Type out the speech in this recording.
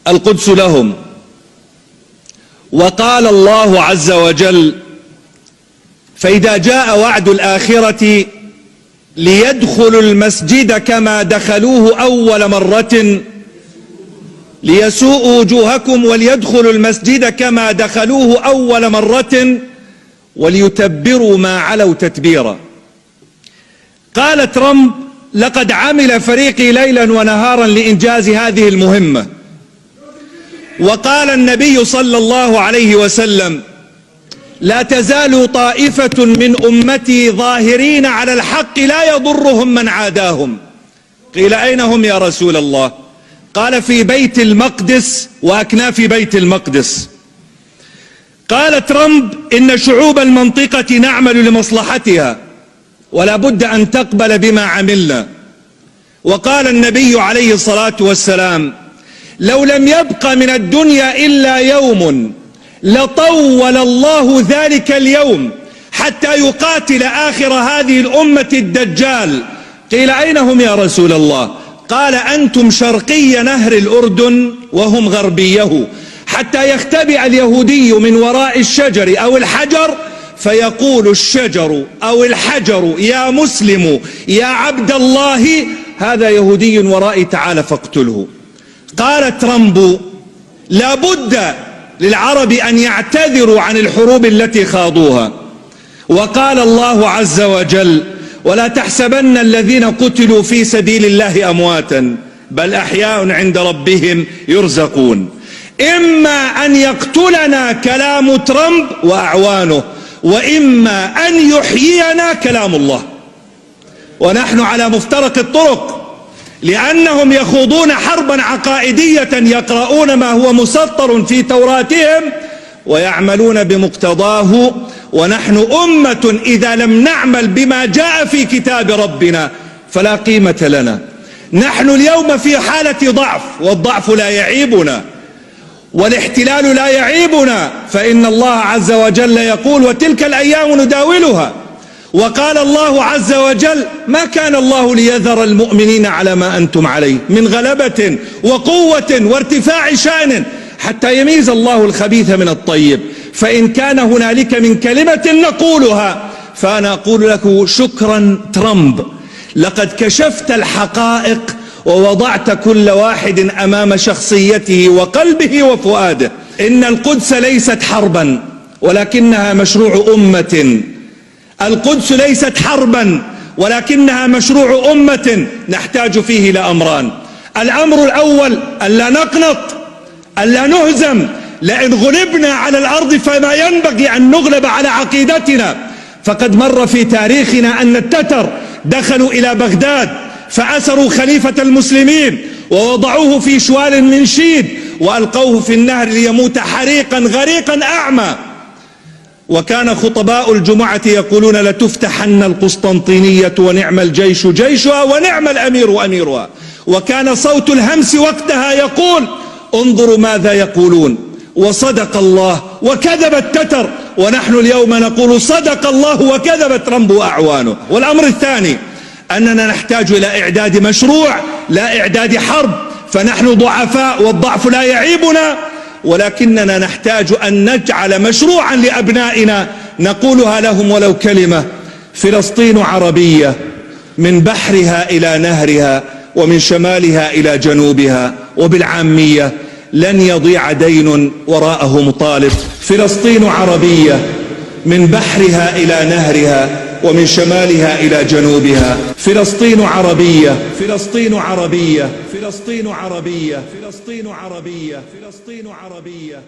القدس لهم. وقال الله عز وجل: فإذا جاء وعد الآخرة ليدخلوا المسجد كما دخلوه أول مرة ليسوءوا وجوهكم وليدخلوا المسجد كما دخلوه أول مرة وليتبروا ما علوا تتبيرا. قال ترامب: لقد عمل فريقي ليلا ونهارا لإنجاز هذه المهمة. وقال النبي صلى الله عليه وسلم: لا تزال طائفة من أمتي ظاهرين على الحق لا يضرهم من عاداهم. قيل: أين هم يا رسول الله؟ قال: في بيت المقدس وأكناف بيت المقدس. قال ترامب: إن شعوب المنطقة نعمل لمصلحتها ولا بد أن تقبل بما عملنا. وقال النبي عليه الصلاة والسلام: لو لم يبق من الدنيا إلا يوم لطول الله ذلك اليوم حتى يقاتل آخر هذه الأمة الدجال. قيل: أين هم يا رسول الله؟ قال: أنتم شرقي نهر الأردن وهم غربيه، حتى يختبئ اليهودي من وراء الشجر أو الحجر فيقول الشجر أو الحجر: يا مسلم يا عبد الله، هذا يهودي ورائي، تعال فاقتله. قال ترامب: لا بد للعرب أن يعتذروا عن الحروب التي خاضوها. وقال الله عز وجل: ولا تحسبن الذين قتلوا في سبيل الله أمواتا بل أحياء عند ربهم يرزقون. إما أن يقتلنا كلام ترامب وأعوانه، وإما أن يحيينا كلام الله. ونحن على مفترق الطرق، لأنهم يخوضون حربا عقائدية يقرؤون ما هو مسطر في توراتهم ويعملون بمقتضاه، ونحن أمة إذا لم نعمل بما جاء في كتاب ربنا فلا قيمة لنا. نحن اليوم في حالة ضعف، والضعف لا يعيبنا والاحتلال لا يعيبنا، فإن الله عز وجل يقول: وتلك الأيام نداولها. وقال الله عز وجل: ما كان الله ليذر المؤمنين على ما أنتم عليه من غلبة وقوة وارتفاع شأن حتى يميز الله الخبيث من الطيب، فإن كان هنالك من كلمة نقولها فأنا أقول لك: شكرا ترامب، لقد كشفت الحقائق ووضعت كل واحد أمام شخصيته وقلبه وفؤاده. إن القدس ليست حربا ولكنها مشروع أمة. القدس ليست حربا ولكنها مشروع أمة نحتاج فيه إلى أمران. الأمر الأول: ألا نقنط، ألا نهزم. لئن غلبنا على الأرض فما ينبغي أن نغلب على عقيدتنا. فقد مر في تاريخنا أن التتر دخلوا إلى بغداد فأسروا خليفة المسلمين ووضعوه في شوال من شيد وألقوه في النهر ليموت حريقا غريقا أعمى. وكان خطباء الجمعة يقولون: لتفتحن القسطنطينية ونعم الجيش جيشها ونعم الأمير أميرها. وكان صوت الهمس وقتها يقول: انظروا ماذا يقولون، وصدق الله وكذب التتر. ونحن اليوم نقول: صدق الله وكذب ترامب وأعوانه. والأمر الثاني: أننا نحتاج إلى إعداد مشروع لا إعداد حرب، فنحن ضعفاء والضعف لا يعيبنا، ولكننا نحتاج أن نجعل مشروعا لأبنائنا نقولها لهم ولو كلمة: فلسطين عربية من بحرها إلى نهرها ومن شمالها إلى جنوبها، وبالعامية: لن يضيع دين وراءه مطالب. فلسطين عربية من بحرها إلى نهرها ومن شمالها إلى جنوبها. فلسطين عربية، فلسطين عربية، فلسطين عربية، فلسطين عربية، فلسطين عربية.